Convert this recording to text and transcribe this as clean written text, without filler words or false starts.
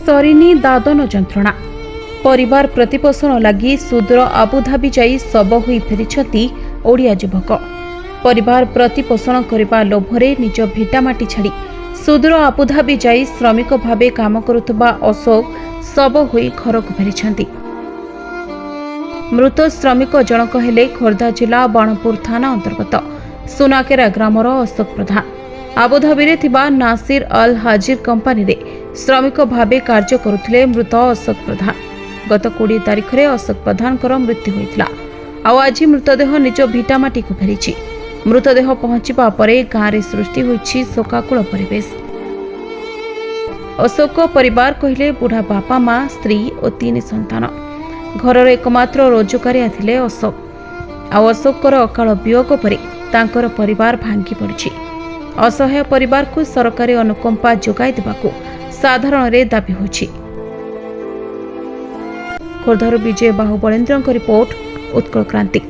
सरीनी दादन जंत्रणा परिवार प्रतिपोषण लगी सुदूर आबुधाबी जाई शब होई फेरिछंती ओडिया युवक। परिवार प्रतिपोषण करने लोभरे निज भिटामाटी छाड़ी सुदूर आबुधाबी जाई श्रमिक भावे काम करुवा अशोक शब होई घर को फेरिछंती। मृत श्रमिक जनक हेले खोर्धा जिला बाणपुर थाना अंतर्गत सुनाकेरा ग्रामर अशोक प्रधान। आबुधाबी रे थिबा नासिर अल हाजिर कंपानी रे श्रमिक भावे कार्य करुथिले मृत अशोक प्रधान। गत 20 तारिख रे अशोक प्रधान मृत्यु होइतिला। आज मृतदेह निज भिटामाटी को फेरिछि। मृतदेह पहुंचवा परे गाँव रे सृष्टि होइछि शोकाकुल परिवेश। अशोक परिवार कहिले बुढ़ा बापा माँ स्त्री और 3 संतान। घरर एकमात्र रोजगारिया थिले अशोक। अशोकर अकाल वियोग परे तांकर परिवार भांगी पड़िछि। असहाय परिवार को सरकारी अनुकंपा जोगाई देबाकू साधारण रे दाबी होछि। खोर्धार विजय बाहुबलेन्द्र रिपोर्ट उत्कल क्रांति।